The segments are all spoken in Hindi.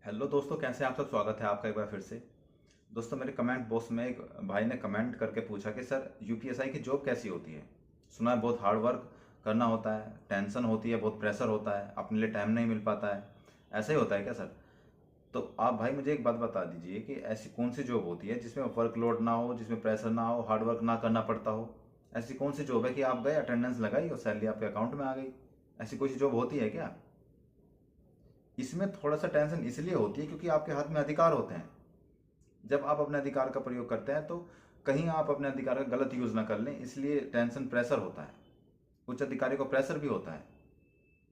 हेलो दोस्तों, कैसे हैं आप सब। स्वागत है आपका एक बार फिर से। दोस्तों, मेरे कमेंट बॉक्स में एक भाई ने कमेंट करके पूछा कि सर यूपीएसआई की जॉब कैसी होती है। सुना है बहुत हार्ड वर्क करना होता है, टेंशन होती है, बहुत प्रेशर होता है, अपने लिए टाइम नहीं मिल पाता है। ऐसा ही होता है क्या सर? तो आप भाई मुझे एक बात बता दीजिए कि ऐसी कौन सी जॉब होती है जिसमें वर्कलोड ना हो, जिसमें प्रेशर ना हो, हार्ड वर्क ना करना पड़ता हो। ऐसी कौन सी जॉब है कि आप गए, अटेंडेंस लगाई और सैलरी आपके अकाउंट में आ गई? ऐसी कोई सी जॉब होती है क्या? इसमें थोड़ा सा टेंशन इसलिए होती है क्योंकि आपके हाथ में अधिकार होते हैं। जब आप अपने अधिकार का प्रयोग करते हैं तो कहीं आप अपने अधिकार का गलत यूज ना कर लें, इसलिए टेंशन प्रेशर होता है। उच्च अधिकारी को प्रेशर भी होता है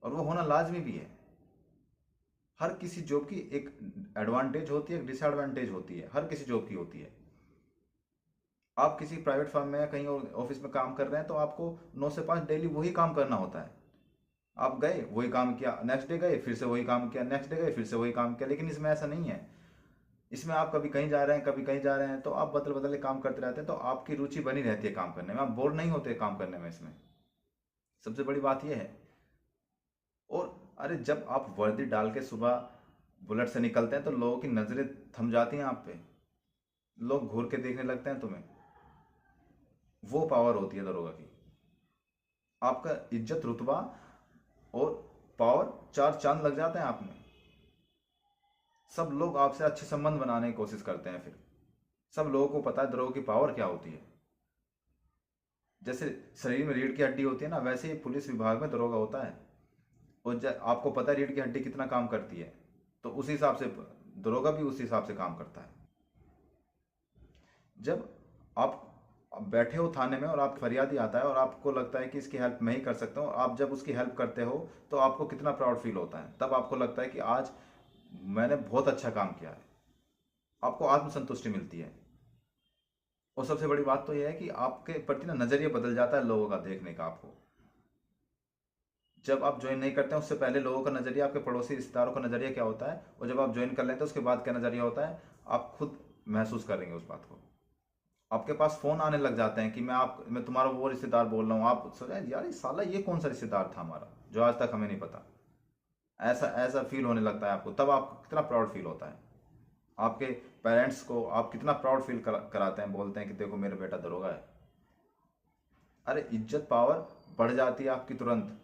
और वो होना लाजमी भी है। हर किसी जॉब की एक एडवांटेज होती है, एक डिसएडवांटेज होती है, हर किसी जॉब की होती है। आप किसी प्राइवेट फर्म में या कहीं ऑफिस में काम कर रहे हैं तो आपको 9 से 5 डेली वही काम करना होता है। आप गए, वही काम किया, नेक्स्ट डे गए, फिर से वही काम किया, नेक्स्ट डे गए, फिर से वही काम किया। लेकिन इसमें ऐसा नहीं है। इसमें आप कभी कहीं जा रहे हैं, कभी कहीं जा रहे हैं, तो आप बदल बदल के काम करते रहते हैं, तो आपकी रुचि बनी रहती है काम करने में, आप बोर नहीं होते काम करने में। इसमें सबसे बड़ी बात यह है। और अरे, जब आप वर्दी डाल के सुबह बुलेट से निकलते हैं तो लोगों की नजरें थम जाती हैं आप पे। लोग घूर के देखने लगते हैं तुम्हें। वो पावर होती है दरोगा की। आपका इज्जत, रुतबा और पावर, चार चांद लग जाते हैं आप में। सब लोग आपसे अच्छे संबंध बनाने की कोशिश करते हैं। फिर सब लोगों को पता है दरोगा की पावर क्या होती है। जैसे शरीर में रीढ़ की हड्डी होती है ना, वैसे ही पुलिस विभाग में दरोगा होता है। और आपको पता है रीढ़ की हड्डी कितना काम करती है, तो उस हिसाब से दरोगा भी उस हिसाब से काम करता है। जब आप बैठे हो थाने में और आप फरियादी आता है और आपको लगता है कि इसकी हेल्प मैं ही कर सकता हूँ, आप जब उसकी हेल्प करते हो तो आपको कितना प्राउड फील होता है। तब आपको लगता है कि आज मैंने बहुत अच्छा काम किया है। आपको आत्मसंतुष्टि मिलती है। और सबसे बड़ी बात तो यह है कि आपके प्रति ना नजरिया बदल जाता है लोगों का देखने का। आपको जब आप ज्वाइन नहीं करते हैं उससे पहले लोगों का नजरिया, आपके पड़ोसी रिश्तेदारों का नजरिया क्या होता है, और जब आप ज्वाइन कर लेते हैं उसके बाद क्या नजरिया होता है, आप खुद महसूस करेंगे उस बात को। आपके पास फोन आने लग जाते हैं कि मैं तुम्हारा वो रिश्तेदार बोल रहा हूँ। आप सोच रहे हैं यार, ये साला ये कौन सा रिश्तेदार था हमारा जो आज तक हमें नहीं पता। ऐसा ऐसा फील होने लगता है आपको। तब आपको कितना प्राउड फील होता है। आपके पेरेंट्स को आप कितना प्राउड फील कराते हैं, बोलते हैं कि देखो मेरा बेटा दरोगा है। अरे, इज्जत, पावर बढ़ जाती है आपकी तुरंत।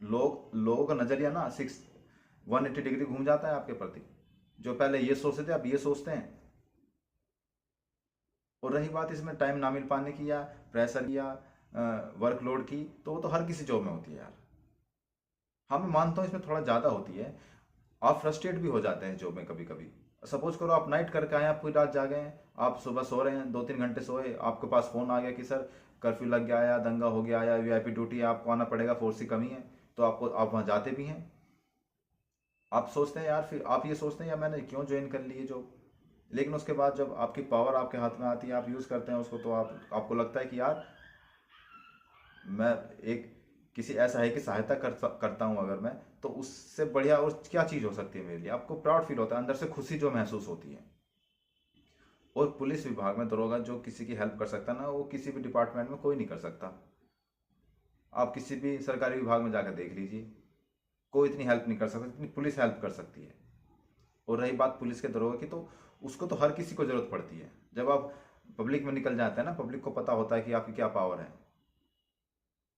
लोगों का नजरिया ना 180 डिग्री घूम जाता है आपके प्रति। जो पहले ये सोचते थे अब ये सोचते हैं। और रही बात इसमें टाइम ना मिल पाने की या प्रेशर या वर्कलोड की, तो वो तो हर किसी जॉब में होती है यार। हाँ, मैं मानता हूँ इसमें थोड़ा ज़्यादा होती है। आप फ्रस्ट्रेट भी हो जाते हैं जॉब में कभी कभी। सपोज करो आप नाइट करके आए, आप पूरी रात जागे हैं, आप सुबह सो रहे हैं, 2-3 घंटे सोए, आपके पास फ़ोन आ गया कि सर कर्फ्यू लग गया, या दंगा हो गया, या वीआईपी ड्यूटी है, आपको आना पड़ेगा, फोर्स की कमी है। तो आप वहाँ जाते भी हैं। आप सोचते हैं यार, फिर आप ये सोचते हैं यार मैंने क्यों ज्वाइन कर ली है जॉब। लेकिन उसके बाद जब आपकी पावर आपके हाथ में आती है, आप यूज़ करते हैं उसको, तो आपको लगता है कि यार मैं एक किसी ऐसा है कि सहायता करता हूँ अगर मैं, तो उससे बढ़िया और क्या चीज़ हो सकती है मेरे लिए। आपको प्राउड फील होता है, अंदर से खुशी जो महसूस होती है। और पुलिस विभाग में दरोगा जो किसी की हेल्प कर सकता है ना, वो किसी भी डिपार्टमेंट में कोई नहीं कर सकता। आप किसी भी सरकारी विभाग में जाकर देख लीजिए, कोई इतनी हेल्प नहीं कर सकता जितनी पुलिस हेल्प कर सकती है। और रही बात पुलिस के दरोगा की, तो उसको तो हर किसी को जरूरत पड़ती है। जब आप पब्लिक में निकल जाते हैं ना, पब्लिक को पता होता है कि आपकी क्या पावर है,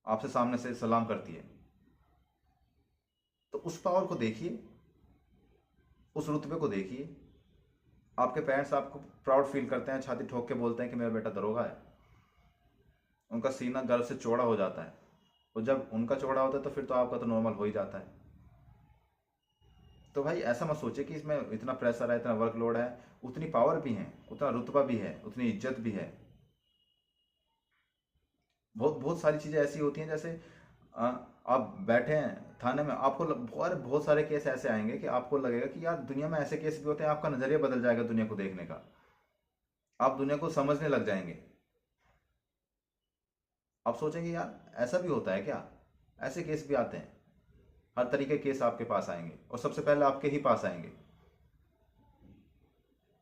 आपसे सामने से सलाम करती है। तो उस पावर को देखिए, उस रुतबे को देखिए। आपके पेरेंट्स आपको प्राउड फील करते हैं, छाती ठोक के बोलते हैं कि मेरा बेटा दरोगा है। उनका सीना गर्व से चौड़ा हो जाता है। और जब उनका चौड़ा होता है तो फिर तो आपका तो नॉर्मल हो ही जाता है। तो भाई ऐसा मत सोचिए कि इसमें इतना प्रेशर है, इतना वर्कलोड है। उतनी पावर भी है, उतना रुतबा भी है, उतनी इज्जत भी है। बहुत बहुत सारी चीज़ें ऐसी होती हैं। जैसे अ, आप बैठे हैं थाने में, आपको बहुत सारे केस ऐसे आएंगे कि आपको लगेगा कि यार दुनिया में ऐसे केस भी होते हैं। आपका नज़रिया बदल जाएगा दुनिया को देखने का। आप दुनिया को समझने लग जाएंगे। आप सोचेंगे यार ऐसा भी होता है क्या। ऐसे केस भी आते हैं। हर तरीके के केस आपके पास आएंगे और सबसे पहले आपके ही पास आएंगे।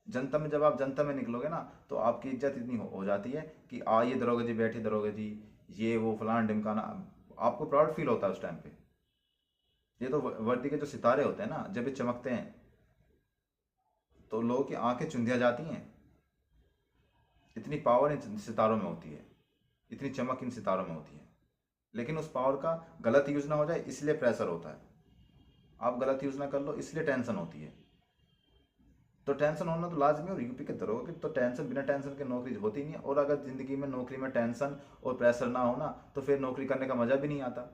जनता में, जब आप जनता में निकलोगे ना, तो आपकी इज्जत इतनी हो जाती है कि ये दरोगा जी बैठे, दरोगा जी ये वो फलाना ढिमकाना। आपको प्राउड फील होता है उस टाइम पे। ये तो वर्दी के जो सितारे होते हैं ना, जब ये चमकते हैं, तो लोगों की आंखें चुंधिया जाती हैं। इतनी पावर इन सितारों में होती है, इतनी चमक इन सितारों में होती है, लेकिन उस पावर का गलत यूज ना हो जाए इसलिए प्रेशर होता है। आप गलत यूज ना कर लो इसलिए टेंशन होती है। तो टेंशन होना तो लाजमी, और यूपी के दरोगा की तो टेंशन, बिना टेंशन के नौकरी होती नहीं है। और अगर जिंदगी में नौकरी में टेंशन और प्रेशर ना होना तो फिर नौकरी करने का मजा भी नहीं आता।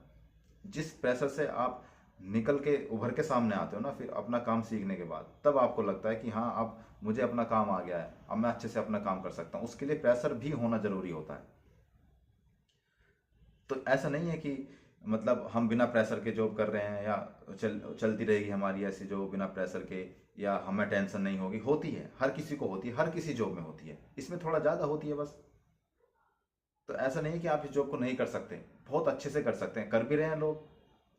जिस प्रेशर से आप निकल के उभर के सामने आते हो ना, फिर अपना काम सीखने के बाद, तब आपको लगता है कि हाँ अब मुझे अपना काम आ गया है, अब मैं अच्छे से अपना काम कर सकता हूँ। उसके लिए प्रेशर भी होना जरूरी होता है। तो ऐसा नहीं है कि मतलब हम बिना प्रेशर के जॉब कर रहे हैं या चलती रहेगी हमारी ऐसी जॉब बिना प्रेशर के, या हमें टेंशन नहीं होगी। होती है, हर किसी को होती है, हर किसी जॉब में होती है, इसमें थोड़ा ज़्यादा होती है बस। तो ऐसा नहीं है कि आप इस जॉब को नहीं कर सकते, बहुत अच्छे से कर सकते हैं, कर भी रहे हैं लोग,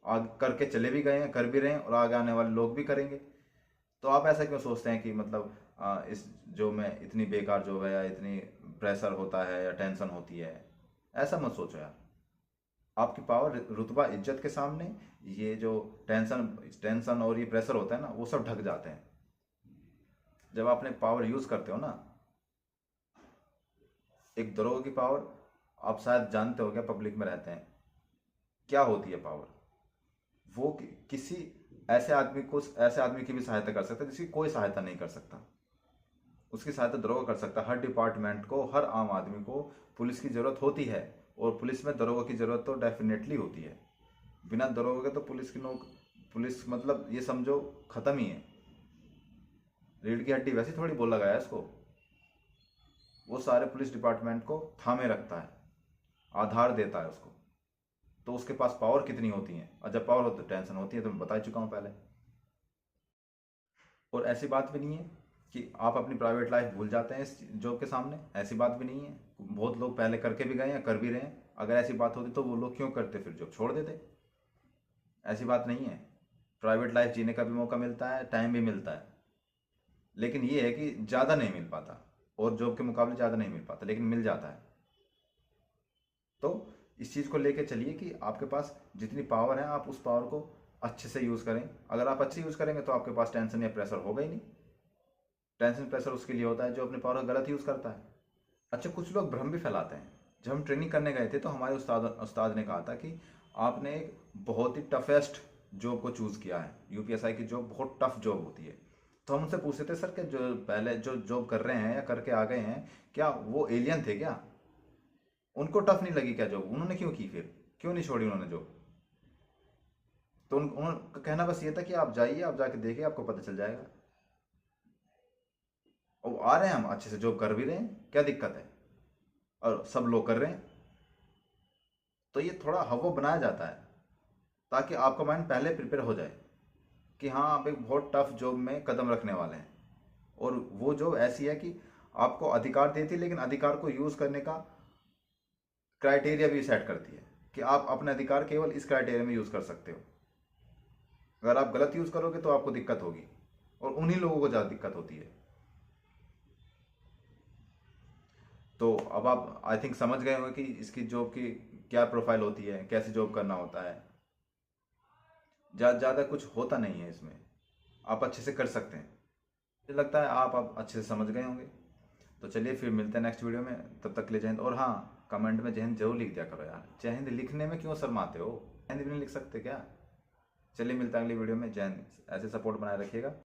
आगे करके चले भी गए हैं, कर भी रहे हैं, और आगे आने वाले लोग भी करेंगे। तो आप ऐसा क्यों सोचते हैं कि मतलब इस जॉब में इतनी बेकार जॉब है, या इतनी प्रेशर होता है, या टेंशन होती है? ऐसा मत सोचो यार। आपकी पावर, रुतबा, इज्जत के सामने ये जो टेंशन टेंशन और ये प्रेशर होता है ना, वो सब ढक जाते हैं। जब आप अपने पावर यूज करते हो ना, एक दरोगा की पावर, आप शायद जानते हो क्या, पब्लिक में रहते हैं, क्या होती है पावर? वो किसी ऐसे आदमी की भी सहायता कर सकता है जिसकी कोई सहायता नहीं कर सकता। उसकी सहायता दरोगा कर सकता है। हर डिपार्टमेंट को, हर आम आदमी को पुलिस की जरूरत होती है, और पुलिस में दरोगा की जरूरत तो डेफिनेटली होती है। बिना दरोगा के तो पुलिस मतलब ये समझो खत्म ही है। रीढ़ की हड्डी वैसे थोड़ी बोला गया है इसको। वो सारे पुलिस डिपार्टमेंट को थामे रखता है, आधार देता है उसको। तो उसके पास पावर कितनी होती है, और जब पावर होती है तो टेंशन होती है, तो मैं बता चुका हूँ पहले। और ऐसी बात भी नहीं है कि आप अपनी प्राइवेट लाइफ भूल जाते हैं इस जॉब के सामने, ऐसी बात भी नहीं है। बहुत लोग पहले करके भी गए हैं, कर भी रहे हैं। अगर ऐसी बात होती तो वो लोग क्यों करते, फिर जॉब छोड़ देते। ऐसी बात नहीं है। प्राइवेट लाइफ जीने का भी मौका मिलता है, टाइम भी मिलता है, लेकिन ये है कि ज़्यादा नहीं मिल पाता, और जॉब के मुकाबले ज़्यादा नहीं मिल पाता, लेकिन मिल जाता है। तो इस चीज़ को लेके चलिए कि आपके पास जितनी पावर है, आप उस पावर को अच्छे से यूज़ करें। अगर आप अच्छे यूज़ करेंगे तो आपके पास टेंशन या प्रेशर होगा ही नहीं। टेंशन प्रेशर उसके लिए होता है जो अपने पावर का गलत यूज़ करता है। अच्छा, कुछ लोग भ्रम भी फैलाते हैं। जब हम ट्रेनिंग करने गए थे तो हमारे उस्ताद ने कहा था कि आपने एक बहुत ही टफेस्ट जॉब को चूज़ किया है। यूपीएसआई की जॉब बहुत टफ जॉब होती है। तो हम उनसे पूछते थे, सर कि जो पहले जो जॉब कर रहे हैं या करके आ गए हैं, क्या वो एलियन थे क्या? उनको टफ नहीं लगी क्या जॉब? उन्होंने क्यों की, फिर क्यों नहीं छोड़ी उन्होंने जॉब? तो उनका कहना बस ये था कि आप जाइए, आप जाके देखिए, आपको पता चल जाएगा। और आ रहे हैं, हम अच्छे से जॉब कर भी रहे हैं, क्या दिक्कत है? और सब लोग कर रहे हैं। तो ये थोड़ा हवा बनाया जाता है ताकि आपका माइंड पहले प्रिपेयर हो जाए कि हाँ आप एक बहुत टफ जॉब में कदम रखने वाले हैं। और वो जॉब ऐसी है कि आपको अधिकार देती है, लेकिन अधिकार को यूज़ करने का क्राइटेरिया भी सेट करती है कि आप अपने अधिकार केवल इस क्राइटेरिया में यूज़ कर सकते हो। अगर आप गलत यूज़ करोगे तो आपको दिक्कत होगी, और उन्हीं लोगों को ज़्यादा दिक्कत होती है। तो अब आप आई थिंक समझ गए होंगे कि इसकी जॉब की क्या प्रोफाइल होती है, कैसे जॉब करना होता है। ज़्यादा कुछ होता नहीं है इसमें, आप अच्छे से कर सकते हैं। मुझे लगता है आप अच्छे से समझ गए होंगे। तो चलिए फिर मिलते हैं नेक्स्ट वीडियो में, तब तक के लिए जय हिंद। और हाँ, कमेंट में जय हिंद जरूर लिख दिया करो यार। जय हिंद लिखने में क्यों शर्माते हो? जय हिंद भी नहीं लिख सकते क्या? चलिए मिलते हैं अगली वीडियो में। जय हिंद। ऐसे सपोर्ट बनाए रखिएगा।